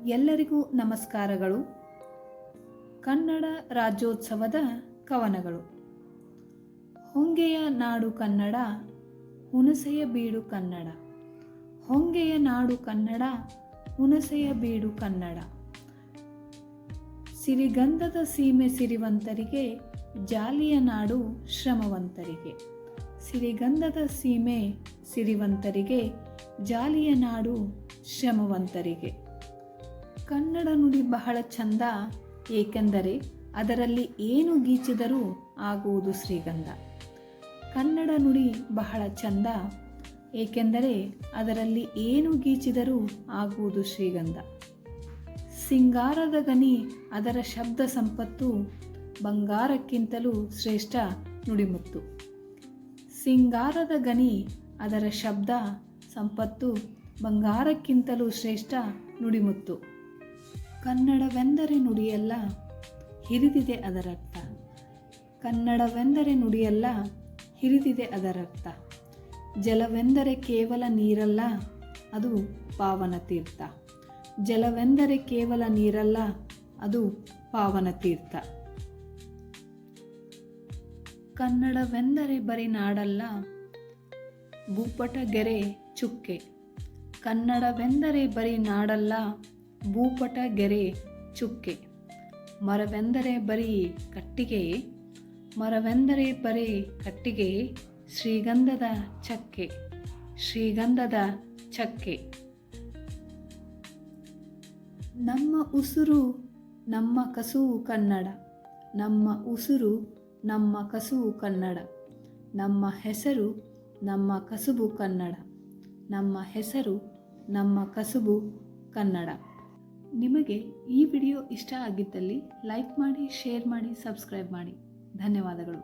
ಎಲ್ಲರಿಗೂ ನಮಸ್ಕಾರಗಳು. ಕನ್ನಡ ರಾಜ್ಯೋತ್ಸವದ ಕವನಗಳು. ಹೊಂಗೆಯ ನಾಡು ಕನ್ನಡ, ಹುಣಸೆಯ ಬೀಡು ಕನ್ನಡ. ಹೊಂಗೆಯ ನಾಡು ಕನ್ನಡ, ಹುಣಸೆಯ ಬೀಡು ಕನ್ನಡ. ಸಿರಿಗಂಧದ ಸೀಮೆ ಸಿರಿವಂತರಿಗೆ, ಜಾಲಿಯ ನಾಡು ಶ್ರಮವಂತರಿಗೆ. ಸಿರಿಗಂಧದ ಸೀಮೆ ಸಿರಿವಂತರಿಗೆ, ಜಾಲಿಯ ನಾಡು ಶ್ರಮವಂತರಿಗೆ. ಕನ್ನಡ ನುಡಿ ಬಹಳ ಚಂದ, ಏಕೆಂದರೆ ಅದರಲ್ಲಿ ಏನು ಗೀಚಿದರೂ ಆಗುವುದು ಶ್ರೀಗಂಧ. ಕನ್ನಡ ನುಡಿ ಬಹಳ ಚಂದ, ಏಕೆಂದರೆ ಅದರಲ್ಲಿ ಏನು ಗೀಚಿದರೂ ಆಗುವುದು ಶ್ರೀಗಂಧ. ಸಿಂಗಾರದ ಗನಿ ಅದರ ಶಬ್ದ ಸಂಪತ್ತು, ಬಂಗಾರಕ್ಕಿಂತಲೂ ಶ್ರೇಷ್ಠ ನುಡಿಮುತ್ತು. ಸಿಂಗಾರದ ಗನಿ ಅದರ ಶಬ್ದ ಸಂಪತ್ತು, ಬಂಗಾರಕ್ಕಿಂತಲೂ ಶ್ರೇಷ್ಠ ನುಡಿಮುತ್ತು. ಕನ್ನಡವೆಂದರೆ ನುಡಿಯಲ್ಲ, ಹಿರಿದಿದೆ ಅದರರ್ಥ. ಕನ್ನಡವೆಂದರೆ ನುಡಿಯಲ್ಲ, ಹಿರಿದಿದೆ ಅದರರ್ಥ. ಜಲವೆಂದರೆ ಕೇವಲ ನೀರಲ್ಲ, ಅದು ಪಾವನ ತೀರ್ಥ. ಜಲವೆಂದರೆ ಕೇವಲ ನೀರಲ್ಲ, ಅದು ಪಾವನ ತೀರ್ಥ. ಕನ್ನಡವೆಂದರೆ ಬರೀ ನಾಡಲ್ಲ, ಭೂಪಟ ಗೆರೆ ಚುಕ್ಕೆ. ಕನ್ನಡವೆಂದರೆ ಬರೀ ನಾಡಲ್ಲ, ಭೂಪಟ ಗೆರೆ ಚುಕ್ಕೆ. ಮರವೆಂದರೆ ಬರೀ ಕಟ್ಟಿಗೆಯೇ, ಮರವೆಂದರೆ ಬರೀ ಕಟ್ಟಿಗೆಯೇ, ಶ್ರೀಗಂಧದ ಚಕ್ಕೆ, ಶ್ರೀಗಂಧದ ಚಕ್ಕೆ. ನಮ್ಮ ಉಸುರು ನಮ್ಮ ಕಸುವು ಕನ್ನಡ, ನಮ್ಮ ಉಸುರು ನಮ್ಮ ಕಸುವು ಕನ್ನಡ. ನಮ್ಮ ಹೆಸರು ನಮ್ಮ ಕಸುಬು ಕನ್ನಡ, ನಮ್ಮ ಹೆಸರು ನಮ್ಮ ಕಸುಬು ಕನ್ನಡ. ನಿಮಗೆ ಈ ವಿಡಿಯೋ ಇಷ್ಟ ಆಗಿದ್ದಲ್ಲಿ ಲೈಕ್ ಮಾಡಿ, ಶೇರ್ ಮಾಡಿ, ಸಬ್ಸ್ಕ್ರೈಬ್ ಮಾಡಿ. ಧನ್ಯವಾದಗಳು.